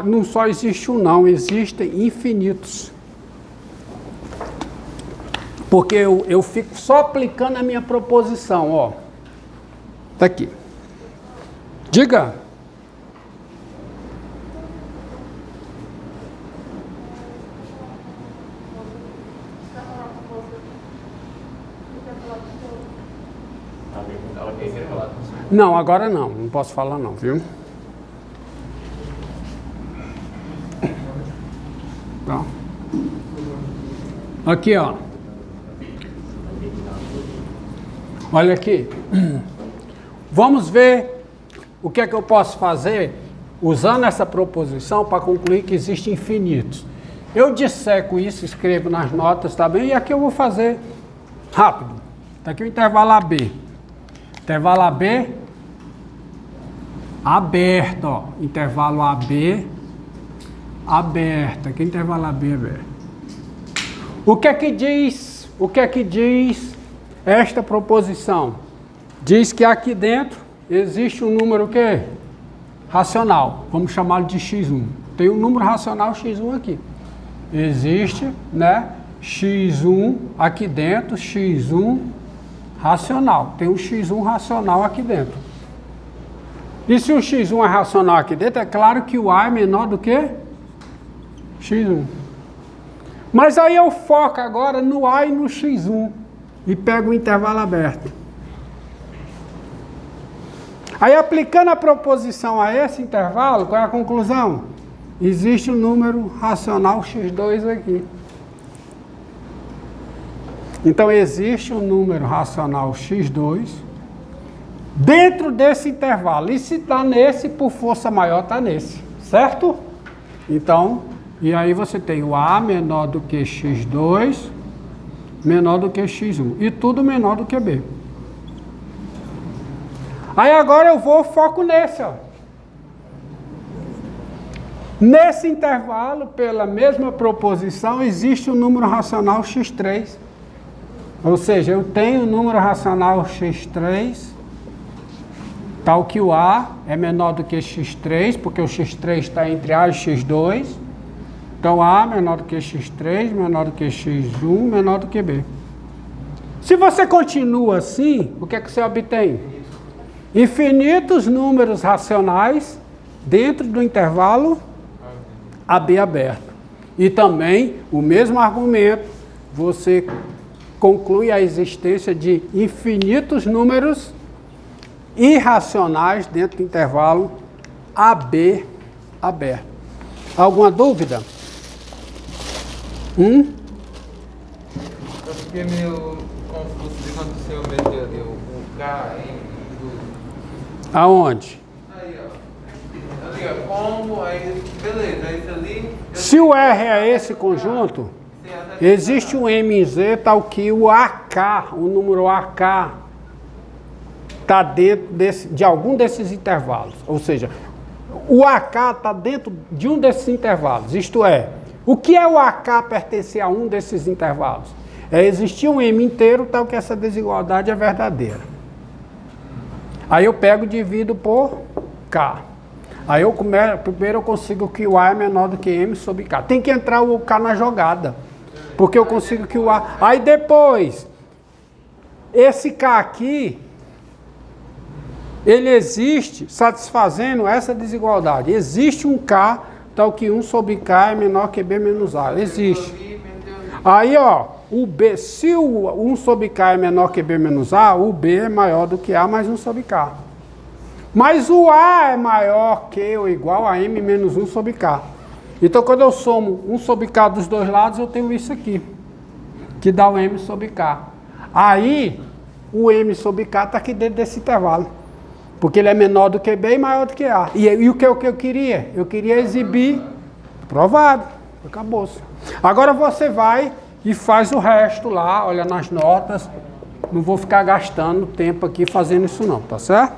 não só existe um não, existem infinitos. Porque eu fico só aplicando a minha proposição, ó. Tá aqui. Diga. Não, agora não posso falar não, viu? Tá. Aqui, ó. Olha aqui. Vamos ver o que é que eu posso fazer usando essa proposição para concluir que existem infinitos. Eu disseco isso, escrevo nas notas, tá bem? E aqui eu vou fazer rápido. Tá aqui o intervalo AB. Intervalo AB aberto, ó. Intervalo AB aberto. Aqui intervalo AB aberto. O que é que diz? O que é que diz esta proposição? Diz que aqui dentro existe um número o quê? Racional. Vamos chamá-lo de x1. Tem um número racional x1 aqui. Existe, né? x1 aqui dentro, x1 racional. Tem um x1 racional aqui dentro. E se o x1 é racional aqui dentro, é claro que o a é menor do que x1. Mas aí eu foco agora no a e no x1 e pego o intervalo aberto. Aí aplicando a proposição a esse intervalo, qual é a conclusão? Existe um número racional x2 aqui. Então existe um número racional x2 dentro desse intervalo. E se está nesse, por força maior está nesse, certo? Então, e aí você tem o a menor do que x2, menor do que x1. E tudo menor do que b. Aí agora eu vou foco nesse, ó. Nesse intervalo, pela mesma proposição, existe um número racional x3. Ou seja, eu tenho um número racional x3, tal que o a é menor do que x3, porque o x3 está entre a e x2. Então a menor do que x3, menor do que x1, menor do que b. Se você continua assim, o que é que você obtém? Infinitos números racionais dentro do intervalo AB aberto. E também, o mesmo argumento, você conclui a existência de infinitos números irracionais dentro do intervalo AB aberto. Alguma dúvida? Eu fiquei meio confuso de quando o senhor meteu ali o K, M. Aonde? Aí, ó. Ali, ó. Como, aí, beleza. Isso ali. Se o R é esse conjunto, existe um M em Z tal que o AK, o número AK, está dentro de algum desses intervalos. Ou seja, o AK está dentro de um desses intervalos. Isto é, o que é o AK pertencer a um desses intervalos? É existir um M inteiro tal que essa desigualdade é verdadeira. Aí eu pego e divido por K. Aí primeiro eu consigo que o A é menor do que M sobre K. Tem que entrar o K na jogada. Porque eu consigo que o A... Aí depois, esse K aqui, ele existe satisfazendo essa desigualdade. Existe um K tal que 1 sobre K é menor que B menos A. Existe. Aí, ó, o B, se o 1 sobre K é menor que B menos A, o B é maior do que A mais 1 sobre K. Mas o A é maior que ou igual a M menos 1 sobre K. Então, quando eu somo 1 sobre K dos dois lados, eu tenho isso aqui, que dá o M sobre K. Aí, o M sobre K está aqui dentro desse intervalo, porque ele é menor do que B e maior do que A. E o que eu queria? Eu queria exibir provado. Acabou-se. Agora você vai e faz o resto lá, olha nas notas. Não vou ficar gastando tempo aqui fazendo isso não, tá certo?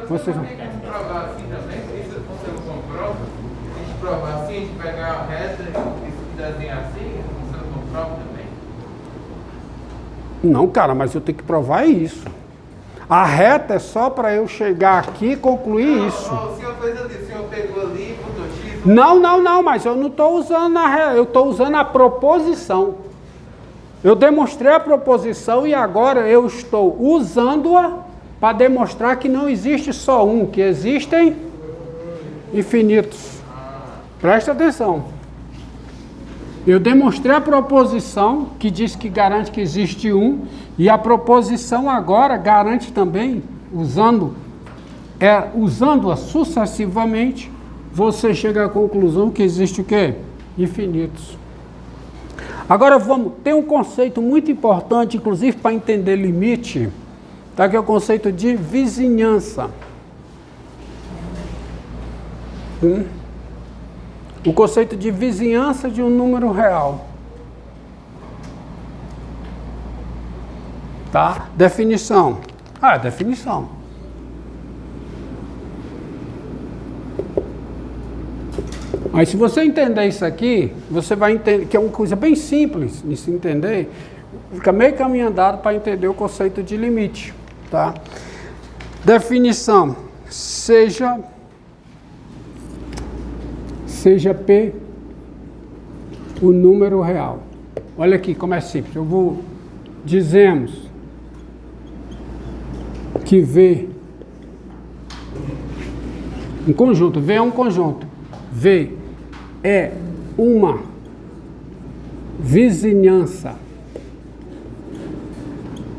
Vocês vão... Tem que provar assim também? Isso você não comprova? A gente provar assim, a gente pegar a reta e desenhar assim? Você não comprova também? Não, cara, mas eu tenho que provar isso. A reta é só para eu chegar aqui e concluir isso. O senhor fez ali, o senhor pegou ali e botou X Não, mas eu não estou usando eu estou usando a proposição. Eu demonstrei a proposição e agora eu estou usando-a para demonstrar que não existe só um, que existem infinitos. Presta atenção. Eu demonstrei a proposição que diz que garante que existe um, e a proposição agora garante também, usando-a sucessivamente, você chega à conclusão que existe o quê? Infinitos. Agora tem um conceito muito importante, inclusive para entender limite, tá? Que é o conceito de vizinhança. O conceito de vizinhança de um número real. Tá? Definição. Definição. Mas se você entender isso aqui, você vai entender que é uma coisa bem simples de se entender, fica meio caminho andado para entender o conceito de limite, tá? Definição: seja P o número real. Olha aqui como é simples. Dizemos que V, um conjunto, V é um conjunto. V é uma vizinhança.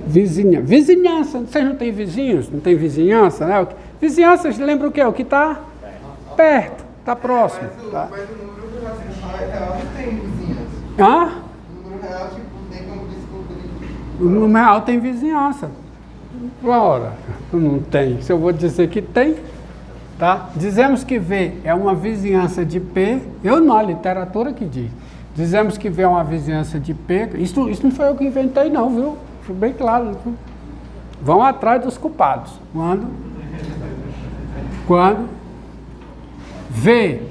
Vizinhança, vocês não têm vizinhos? Não tem vizinhança, né? Vizinhança, lembra o quê? O que está perto, está próximo. Mas o número real não tem vizinhança. Hã? O número real, tipo, tem como descobrir. O número real tem vizinhança. Ora, não tem. Se eu vou dizer que tem, tá? Dizemos que V é uma vizinhança de P, a literatura que diz. Dizemos que V é uma vizinhança de P, isso não foi eu que inventei não, viu? Foi bem claro. Viu? Vão atrás dos culpados. Quando V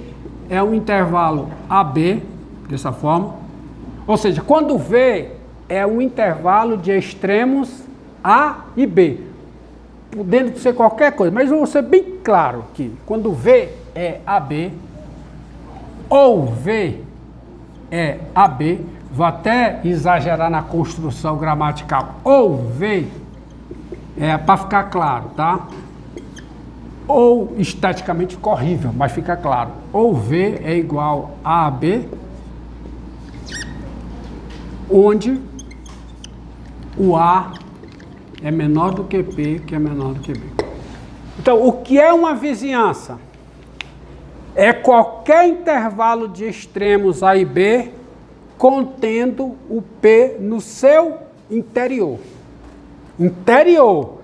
é um intervalo AB, dessa forma, ou seja, quando V é um intervalo de extremos A e B, podendo ser qualquer coisa, mas eu vou ser bem claro que quando V é AB, ou V é AB, vou até exagerar na construção gramatical, ou V, para ficar claro, tá? Ou esteticamente ficou horrível, mas fica claro, ou V é igual a AB, onde o A é menor do que P, que é menor do que B. Então, o que é uma vizinhança? É qualquer intervalo de extremos A e B contendo o P no seu interior. Interior.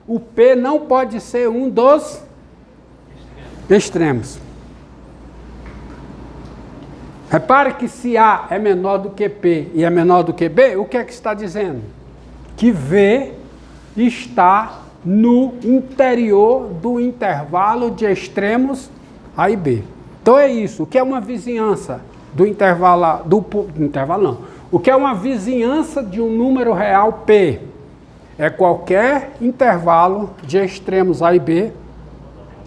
O P não pode ser um dos extremos. Repare que se A é menor do que P e é menor do que B, o que é que está dizendo? Que V está no interior do intervalo de extremos A e B. Então é isso. O que é uma vizinhança do intervalo, O que é uma vizinhança de um número real P? É qualquer intervalo de extremos A e B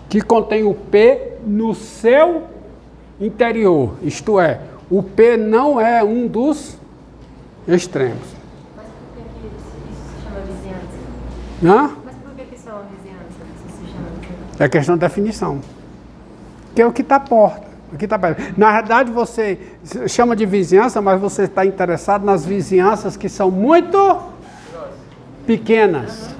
que contém o P no seu interior. Isto é, o P não é um dos extremos. Mas por que isso se chama vizinhança? Hã? Mas por que isso é uma vizinhança? Isso se chama vizinhança? É questão de definição. Que é o que está perto. Na verdade, você chama de vizinhança, mas você está interessado nas vizinhanças que são muito pequenas.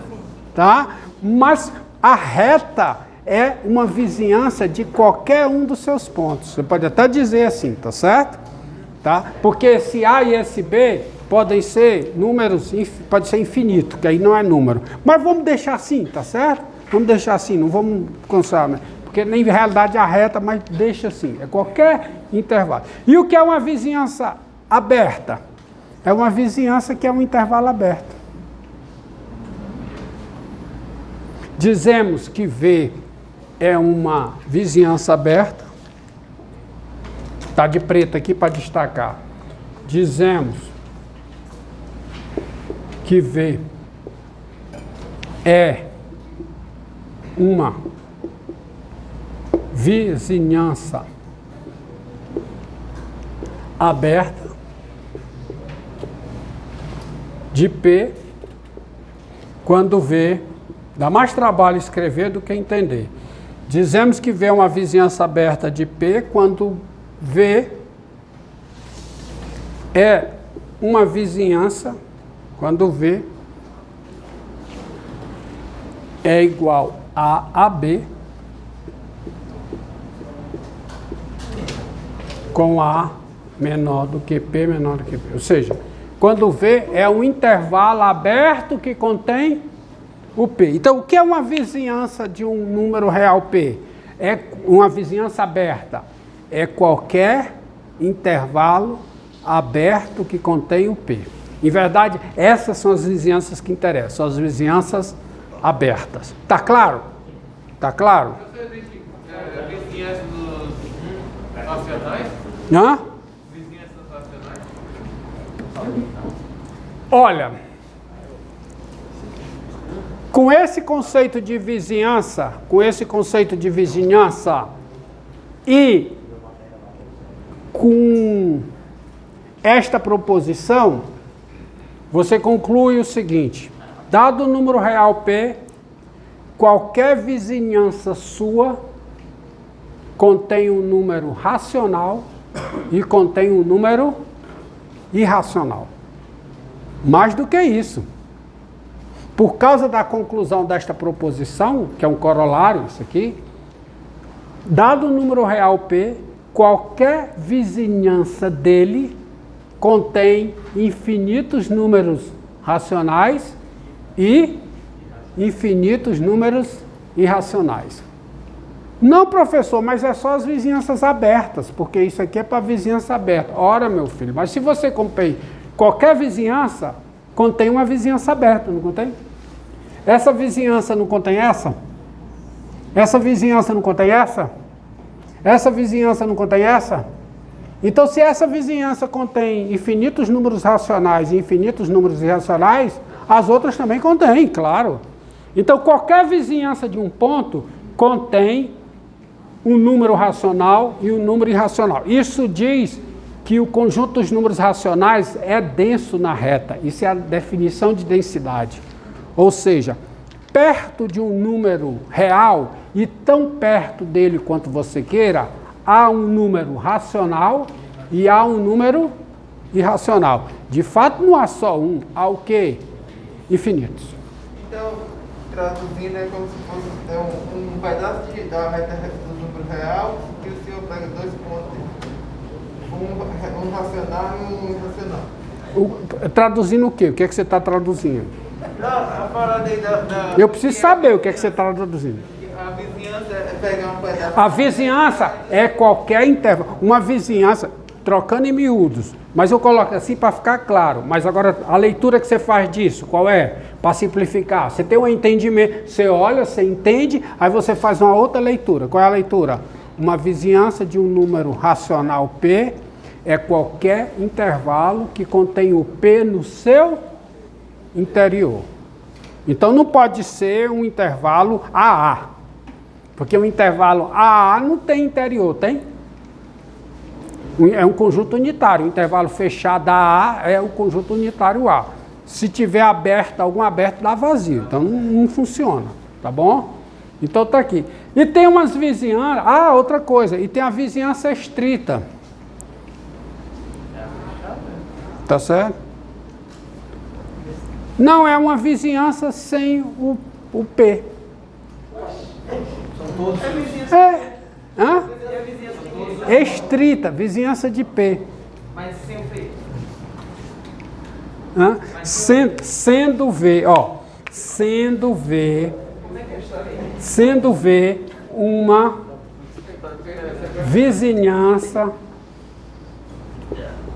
Tá? Mas a reta é uma vizinhança de qualquer um dos seus pontos. Você pode até dizer assim, tá certo? Tá? Porque esse A e esse B podem ser números, pode ser infinito, que aí não é número. Mas vamos deixar assim, tá certo? Vamos deixar assim, não vamos cansar, né? Porque nem em realidade é a reta, mas deixa assim, é qualquer intervalo. E o que é uma vizinhança aberta? É uma vizinhança que é um intervalo aberto. Dizemos que V é uma vizinhança aberta. Está de preto aqui para destacar. Dizemos que V é uma vizinhança aberta de P quando V, dá mais trabalho escrever do que entender. Dizemos que V é uma vizinhança aberta de P quando V é uma vizinhança, quando V é igual a AB com A menor do que P menor do que P. Ou seja, quando V é um intervalo aberto que contém o P. Então, o que é uma vizinhança de um número real P? É uma vizinhança aberta. É qualquer intervalo aberto que contém o P. Em verdade, essas são as vizinhanças que interessam, são as vizinhanças abertas. Tá claro? Tá claro? Você existe vizinhança dos racionais? Hã? Vizinhanças racionais? Olha, com esse conceito de vizinhança, e com esta proposição, você conclui o seguinte: dado o número real P, qualquer vizinhança sua contém um número racional e contém um número irracional. Mais do que isso. Por causa da conclusão desta proposição, que é um corolário, isso aqui, dado o número real P, qualquer vizinhança dele contém infinitos números racionais e infinitos números irracionais. Não, professor, mas é só as vizinhanças abertas, porque isso aqui é para vizinhança aberta. Ora, meu filho, mas se você compõe qualquer vizinhança, contém uma vizinhança aberta, não contém? Essa vizinhança não contém essa? Essa vizinhança não contém essa? Essa vizinhança não contém essa? Então, se essa vizinhança contém infinitos números racionais e infinitos números irracionais, as outras também contêm, claro. Então, qualquer vizinhança de um ponto contém um número racional e um número irracional. Isso diz que o conjunto dos números racionais é denso na reta. Isso é a definição de densidade. Ou seja, perto de um número real e tão perto dele quanto você queira, há um número racional e há um número irracional. De fato, não há só um, há o quê? Infinitos. Então, traduzindo, é como se fosse um pedaço da reta do número real que o senhor pega dois pontos, um racional e um irracional. Traduzindo o quê? O que é que você está traduzindo? A parada aí Eu preciso saber o que é que você está traduzindo. A vizinhança é pegar um pedaço. A vizinhança é qualquer intervalo. Uma vizinhança, trocando em miúdos, mas eu coloco assim para ficar claro. Mas agora, a leitura que você faz disso, qual é? Para simplificar. Você tem um entendimento, você olha, você entende, aí você faz uma outra leitura. Qual é a leitura? Uma vizinhança de um número racional P é qualquer intervalo que contém o P no seu interior. Então não pode ser um intervalo AA, porque o intervalo AA não tem interior, tem? É um conjunto unitário. O intervalo fechado AA é o conjunto unitário A. Se tiver aberto, algum aberto dá vazio, então não funciona, tá bom? Então tá aqui. E tem umas vizinhanças, outra coisa, e tem a vizinhança estrita. Tá certo? Não é uma vizinhança sem o P. São todos. Hã? Estrita, vizinhança de P. Mas sem o P. Hã? Sendo V, ó. Sendo V uma vizinhança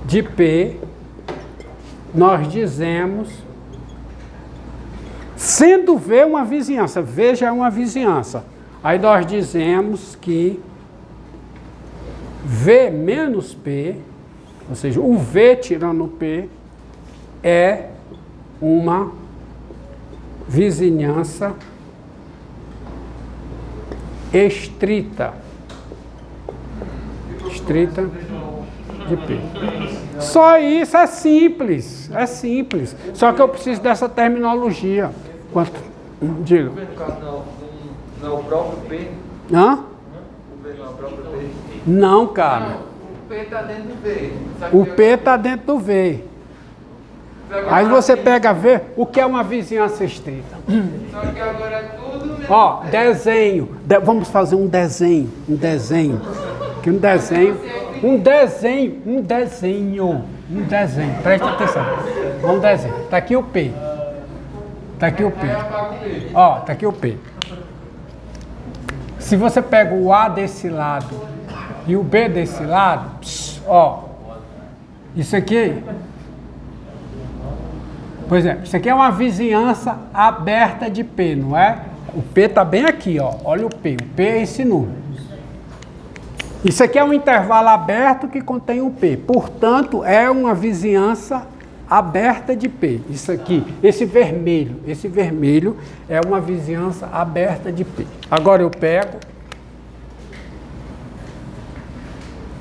de P, nós dizemos, sendo V uma vizinhança, V já é uma vizinhança, aí nós dizemos que V menos P, ou seja, o V tirando o P, é uma vizinhança estrita. Estrita. de P. Só isso, é simples. É simples. Só que eu preciso dessa terminologia. Quanto? Diga. No caso, não é o próprio P? Hã? O V não é o próprio P? Não, cara. O P está dentro do V. Só que O P está dentro do V. Aí você pega V, o que é uma vizinhança estreita? Só que agora é tudo mesmo. Ó, desenho. Vamos fazer um desenho. Um desenho. Que um desenho. Um desenho. Um desenho. Um desenho. Presta atenção. Um desenho. Tá aqui o P. Tá aqui o P. Ó, tá aqui o P. Se você pega o A desse lado e o B desse lado, ó. Isso aqui. Por exemplo, isso aqui é uma vizinhança aberta de P, não é? O P está bem aqui, ó. Olha o P. O P é esse número. Isso aqui é um intervalo aberto que contém o P. Portanto, é uma vizinhança aberta de P. Isso aqui, esse vermelho é uma vizinhança aberta de P. Agora eu pego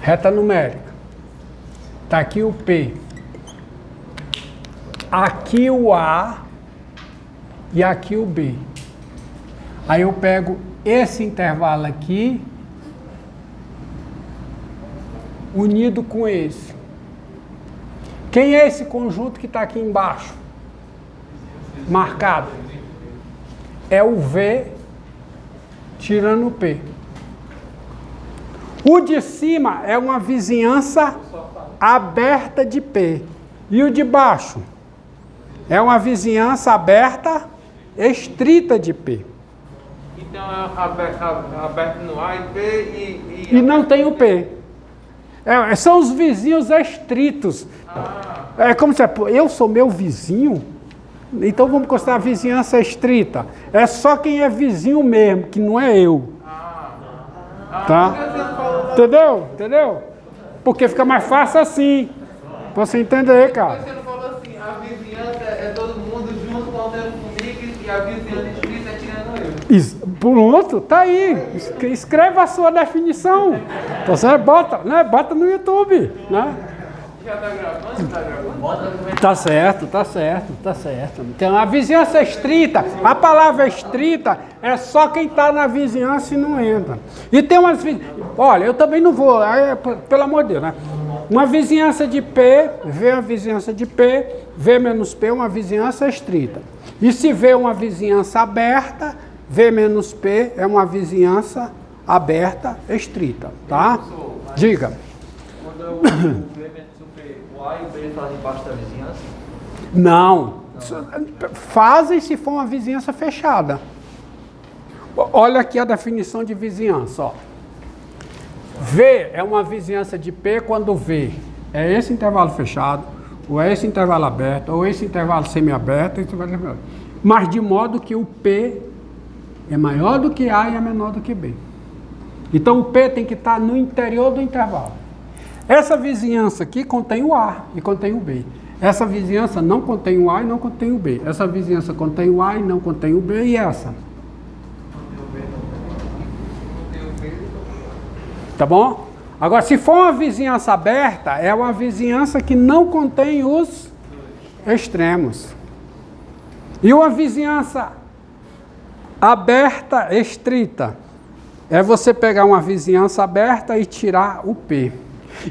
reta numérica. Está aqui o P. Aqui o A e aqui o B. Aí eu pego esse intervalo aqui, unido com esse. Quem é esse conjunto que está aqui embaixo? Marcado. É o V tirando o P. O de cima é uma vizinhança aberta de P. E o de baixo? É uma vizinhança aberta, estrita de P. Então é aberto no A e P E não tem o P. São os vizinhos estritos. É como se eu sou meu vizinho, então vamos considerar a vizinhança estrita. É só quem é vizinho mesmo, que não é eu. Tá? Entendeu? Entendeu? Porque fica mais fácil assim. Pra você entender, cara. Você não falou assim, a vizinhança é todo mundo junto contando comigo e a vizinhança escrita é tirando eu. Pronto, tá aí. Escreva a sua definição. Então você bota, né? Bota no YouTube, né? Já tá gravando? Tá gravando? Tá certo, tá certo, tá certo. Então a vizinhança estrita, a palavra estrita é só quem tá na vizinhança e não entra. E tem umas olha, eu também não vou, pelo amor de Deus, né? Uma vizinhança de P, V é uma vizinhança de P, V menos P é uma vizinhança estrita. E se V é uma vizinhança aberta, V menos P é uma vizinhança aberta estrita, tá? Diga. Quando o V menos o P, o A e o B fazem parte da vizinhança? Não. Fazem se for uma vizinhança fechada. Olha aqui a definição de vizinhança, ó. V é uma vizinhança de P quando V é esse intervalo fechado, ou é esse intervalo aberto, ou esse intervalo semiaberto, mas de modo que o P é maior do que A e é menor do que B. Então o P tem que estar no interior do intervalo. Essa vizinhança aqui contém o A e contém o B. Essa vizinhança não contém o A e não contém o B. Essa vizinhança contém o A e não contém o B. E essa? Tá bom? Agora, se for uma vizinhança aberta, é uma vizinhança que não contém os extremos. E uma vizinhança aberta, estrita, é você pegar uma vizinhança aberta e tirar o P.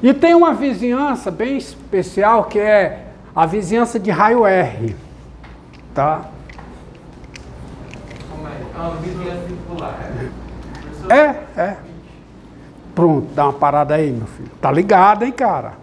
E tem uma vizinhança bem especial que é a vizinhança de raio R. Tá? Como é? Uma vizinhança circular. É. Pronto, dá uma parada aí, meu filho. Tá ligado, hein, cara?